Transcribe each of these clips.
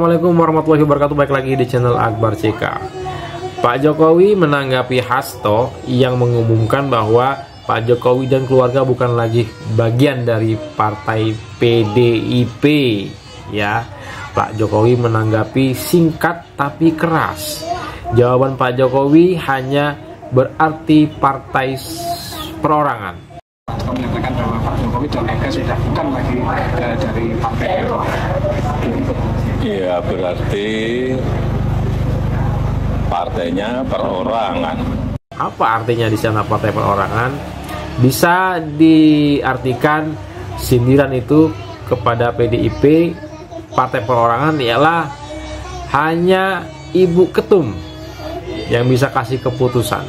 Assalamualaikum warahmatullahi wabarakatuh. Baik lagi di channel Akbar CK. Pak Jokowi menanggapi Hasto yang mengumumkan bahwa Pak Jokowi dan keluarga bukan lagi bagian dari partai PDIP. Ya, Pak Jokowi menanggapi singkat tapi keras. Jawaban Pak Jokowi hanya berarti partai perorangan. Menyatakan bahwa Pak Jokowi dan mereka sudah bukan lagi dari partai itu. Iya, berarti partainya perorangan. Apa artinya di sana partai perorangan? Bisa diartikan sindiran itu kepada PDIP, partai perorangan ialah hanya ibu ketum yang bisa kasih keputusan.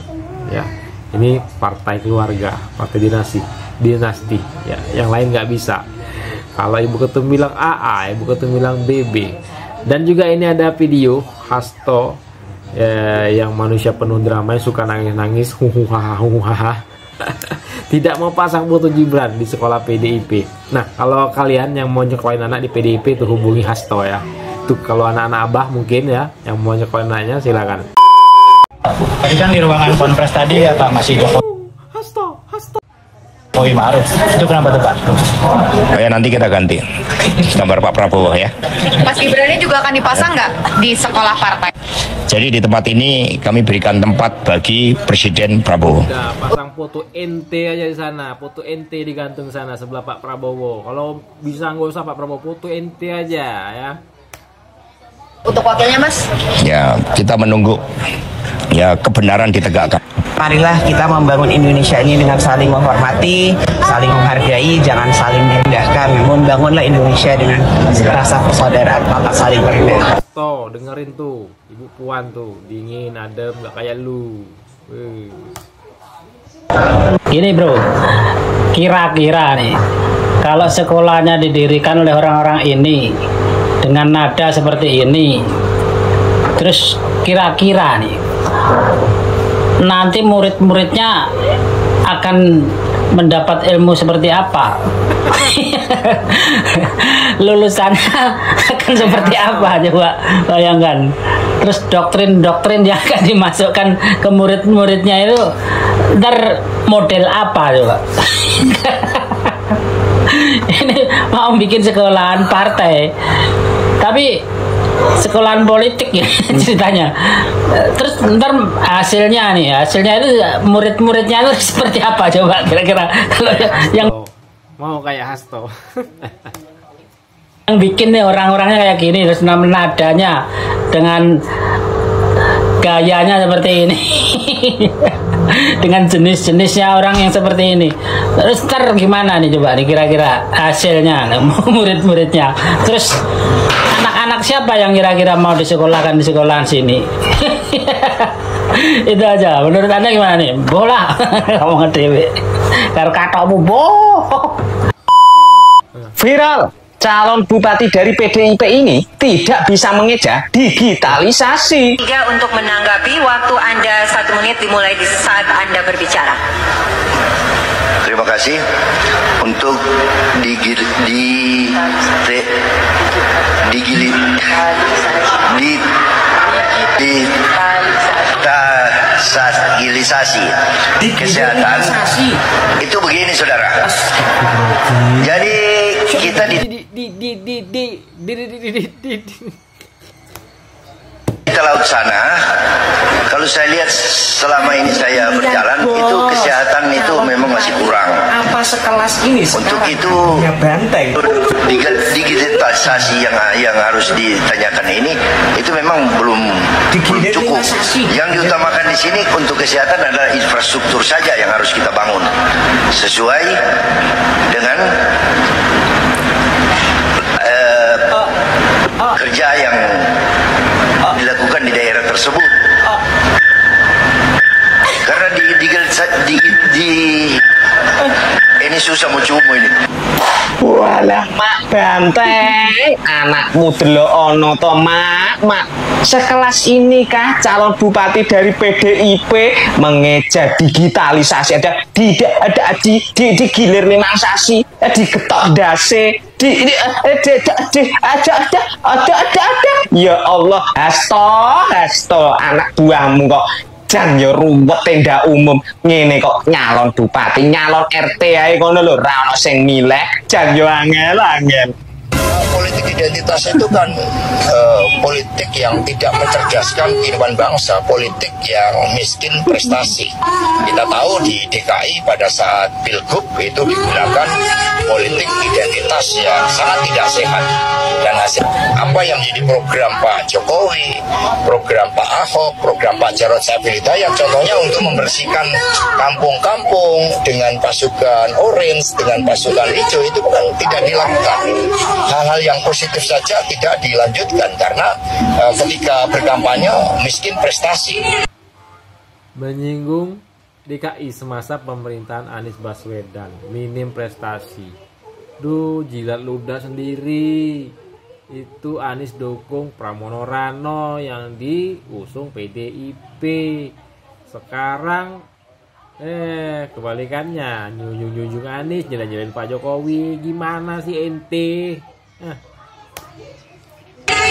Ya, ini partai keluarga, partai dinasti. Ya, yang lain nggak bisa. Kalau ibu ketum bilang AA, ibu ketum bilang BB. Dan juga ini ada video Hasto yang manusia penuh drama, yang suka nangis-nangis, huhuhaha. Tidak mau pasang foto Gibran di sekolah PDIP. Nah, kalau kalian yang mau nyekolahkan anak di PDIP itu hubungi Hasto ya. Tuh kalau anak-anak abah mungkin ya yang mau nyekolahkan anaknya silakan. Tadi kan di ruangan konpres tadi apa masih Jokowi Maruf, itu kenapa tuh Pak? Oh ya, nanti kita ganti gambar Pak Prabowo ya. Mas Gibran juga akan dipasang nggak di sekolah partai? Jadi di tempat ini kami berikan tempat bagi Presiden Prabowo. Udah pasang foto ente aja di sana, foto ente digantung sana sebelah Pak Prabowo. Kalau bisa nggak usah Pak Prabowo, foto ente aja ya. Untuk wakilnya Mas? Ya, kita menunggu ya kebenaran ditegakkan. Marilah kita membangun Indonesia ini dengan saling menghormati, saling menghargai, jangan saling merendahkan. Namun bangunlah Indonesia dengan rasa persaudaraan, tanpa saling merendahkan. Tuh, dengerin tuh, Ibu Puan tuh, dingin, adem, gak kayak lu. Gini bro, kira-kira nih, kalau sekolahnya didirikan oleh orang-orang ini dengan nada seperti ini, terus kira-kira nih, nanti murid-muridnya akan mendapat ilmu seperti apa? Lulusannya akan seperti apa? Coba bayangkan. Terus doktrin-doktrin yang akan dimasukkan ke murid-muridnya itu ntar model apa coba? Ini mau bikin sekolahan partai, tapi sekolahan politik ya ceritanya. Terus ntar hasilnya itu murid-muridnya itu seperti apa coba kira-kira kalau yang mau kayak Hasto. Yang bikin nih orang-orangnya kayak gini, terus nadanya dengan gayanya seperti ini. Dengan jenis-jenisnya orang yang seperti ini, terus ntar gimana nih coba nih kira-kira hasilnya murid-muridnya. Terus anak-anak siapa yang kira-kira mau disekolahkan di sekolahan sini? Itu aja. Menurut Anda gimana nih? Bola kamu ngedewe karo katokmu boh. Viral, calon bupati dari PDIP ini tidak bisa mengeja digitalisasi. Untuk menanggapi, waktu Anda 1 menit dimulai di saat Anda berbicara. Terima kasih untuk digitalisasi kesehatan itu begini saudara. Jadi kita di laut sana, kalau saya lihat selama ini saya berjalan, itu kesehatan itu memang masih kurang. Apa sekelas ini? Untuk itu banteng. Digitalisasi yang harus ditanyakan ini itu memang belum cukup. Yang diutamakan di sini untuk kesehatan adalah infrastruktur saja yang harus kita bangun sesuai dengan kerja yang dilakukan di daerah tersebut. Karena ini susah mau cumu ini. Walah mak banteng, anakmu delok ono to mak. Sekelas ini kah calon bupati dari PDIP mengeja digitalisasi, ada digilir memang sasi, diketok dase, Ya Allah, hasto anak buahmu kok jan ya ruwet tenda umum ngene kok nyalon bupati, nyalon RT ae ngono lho, ra ono sing milih, jan yo angel-angel. Politik identitas itu kan politik yang tidak mencerdaskan kehidupan bangsa, politik yang miskin prestasi. Kita tahu di DKI pada saat Pilgub itu digunakan politik identitas yang sangat tidak sehat. Dan hasil apa yang menjadi program Pak Jokowi, program Pak Ahok, program Pak Jarod Saiful Hidayat, contohnya untuk membersihkan kampung-kampung dengan pasukan orange, dengan pasukan hijau, itu kan tidak dilakukan. Hal-hal yang positif saja tidak dilanjutkan karena ketika berkampanye miskin prestasi. Menyinggung DKI semasa pemerintahan Anies Baswedan, minim prestasi. Duh, jilat ludah sendiri. Itu Anies dukung Pramono Rano yang diusung PDIP. Sekarang kebalikannya, nyunjung Anies, jalan-jalan Pak Jokowi. Gimana sih ente?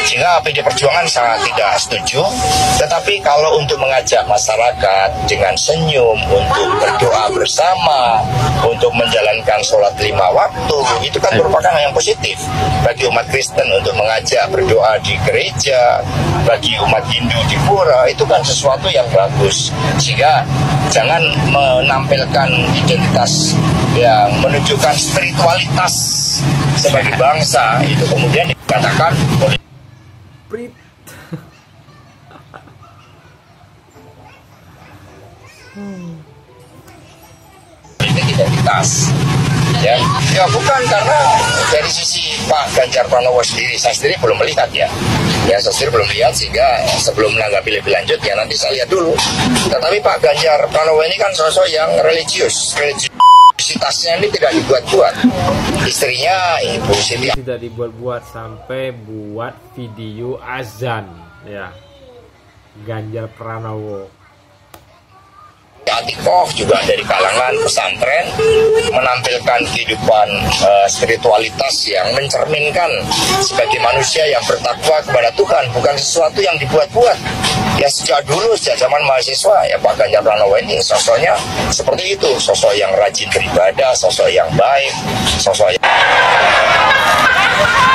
Sehingga PD Perjuangan sangat tidak setuju. Tetapi kalau untuk mengajak masyarakat dengan senyum, untuk berdoa bersama, untuk menjalankan sholat 5 waktu, itu kan merupakan hal yang positif bagi umat Kristen. Untuk mengajak berdoa di gereja, bagi umat Hindu di pura, itu kan sesuatu yang bagus. Sehingga jangan menampilkan identitas yang menunjukkan spiritualitas sebagai bangsa, itu kemudian dikatakan politik identitas. Ya bukan, karena dari sisi Pak Ganjar Pranowo sendiri, saya sendiri belum melihat ya. Saya sendiri belum lihat, sehingga sebelum menanggapi lebih lanjut ya nanti saya lihat dulu. Tetapi Pak Ganjar Pranowo ini kan sosok yang religius. Religiusitasnya ini tidak dibuat-buat. Istrinya Ibu Siti tidak dibuat-buat sampai buat video azan ya. Ganjar Pranowo. Atikoh juga dari kalangan pesantren, menampilkan kehidupan spiritualitas yang mencerminkan sebagai manusia yang bertakwa kepada Tuhan, bukan sesuatu yang dibuat-buat. Ya sejak dulu, sejak zaman mahasiswa, ya Pak Ganjar Pranowo ini sosoknya seperti itu, sosok yang rajin beribadah, sosok yang baik, sosok yang...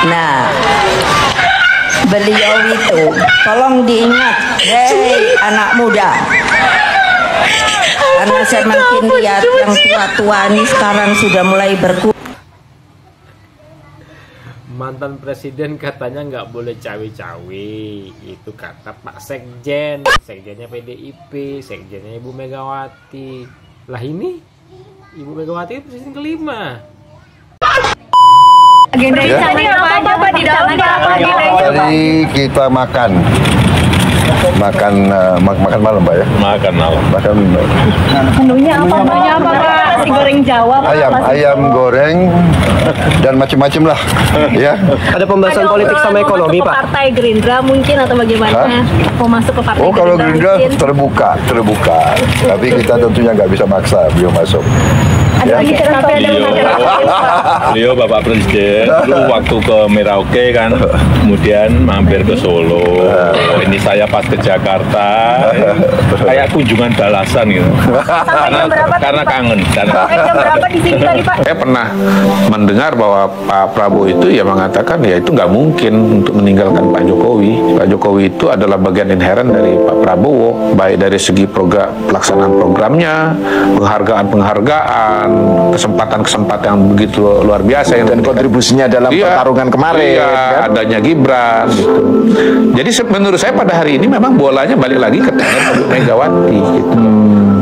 Nah, beliau itu tolong diingat, hei anak muda, karena saya makin lihat yang tua-tua ini sekarang sudah mulai berkurang. Mantan presiden katanya nggak boleh cawe-cawe, itu kata Pak Sekjen, sekjennya PDIP, sekjennya Ibu Megawati. Lah ini Ibu Megawati presiden kelima. Agenda apa Pak di dalam Tadi kita makan malam Pak ya. Makan malam. Menunya apa Pak? Nasi goreng Jawa Pak. Ayam goreng dan macam-macam lah ya. Ada pembahasan politik sama ekonomi Pak. Partai Gerindra mungkin atau bagaimana? Mau masuk ke partai Gerindra? Kalau Gerindra terbuka. Tapi kita tentunya nggak bisa maksa beliau masuk. Ya. Beliau Bapak Presiden dulu waktu ke Merauke kan, kemudian mampir ke Solo. Ini saya pas ke Jakarta, kayak kunjungan balasan gitu. Karena kangen. Saya pernah mendengar bahwa Pak Prabowo itu ya mengatakan ya itu nggak mungkin untuk meninggalkan Pak Jokowi. Pak Jokowi itu adalah bagian inheren dari Pak Prabowo, baik dari segi pelaksanaan programnya, penghargaan, kesempatan yang begitu luar biasa yang kontribusinya dalam pertarungan kemarin, kan? Adanya Gibran gitu. Jadi menurut saya pada hari ini memang bolanya balik lagi ke tangan Ibu Megawati gitu.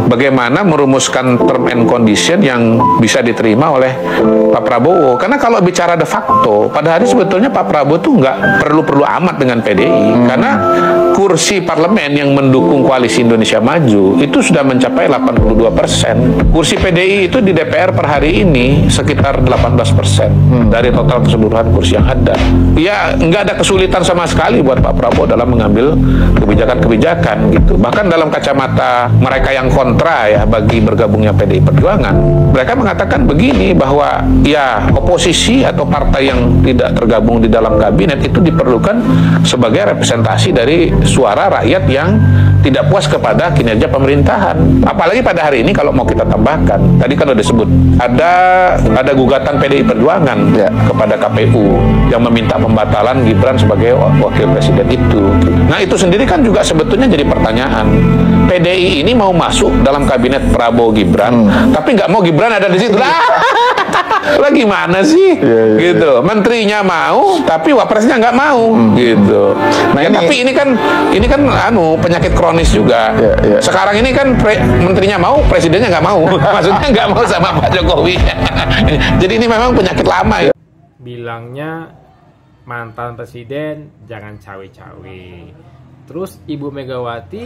Bagaimana merumuskan term and condition yang bisa diterima oleh Pak Prabowo. Karena kalau bicara de facto, pada hari sebetulnya Pak Prabowo tuh nggak perlu amat dengan PDI. Karena kursi parlemen yang mendukung koalisi Indonesia Maju itu sudah mencapai 82%. Kursi PDI itu di DPR per hari ini sekitar 18% dari total keseluruhan kursi yang ada. Ya nggak ada kesulitan sama sekali buat Pak Prabowo dalam mengambil kebijakan-kebijakan gitu. Bahkan dalam kacamata mereka yang kontra kontra ya bagi bergabungnya PDI Perjuangan. Mereka mengatakan begini, bahwa ya oposisi atau partai yang tidak tergabung di dalam kabinet itu diperlukan sebagai representasi dari suara rakyat yang tidak puas kepada kinerja pemerintahan. Apalagi pada hari ini kalau mau kita tambahkan, tadi kan udah disebut ada gugatan PDI Perjuangan kepada KPU yang meminta pembatalan Gibran sebagai wakil presiden itu. Nah itu sendiri kan juga sebetulnya jadi pertanyaan. PDI ini mau masuk dalam kabinet Prabowo Gibran, tapi nggak mau Gibran ada di situ. Lah gimana sih? Gitu. Menterinya mau, tapi wapresnya nggak mau. Gitu. Nah tapi ini kan penyakit kronis juga. Sekarang ini kan menterinya mau, presidennya nggak mau. Maksudnya nggak mau sama Pak Jokowi. Jadi ini memang penyakit lama ya. Bilangnya mantan presiden jangan cawe-cawe. Terus Ibu Megawati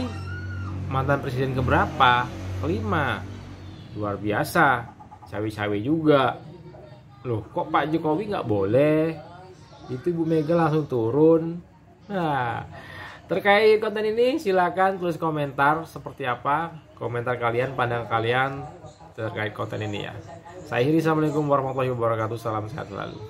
mantan presiden keberapa? Kelima. Luar biasa, cawe-cawe juga. Loh, kok Pak Jokowi nggak boleh? Itu Ibu Mega langsung turun. Nah, terkait konten ini silakan tulis komentar seperti apa komentar kalian, pandangan kalian terkait konten ini ya. Saya akhiri, assalamualaikum warahmatullahi wabarakatuh, salam sehat selalu.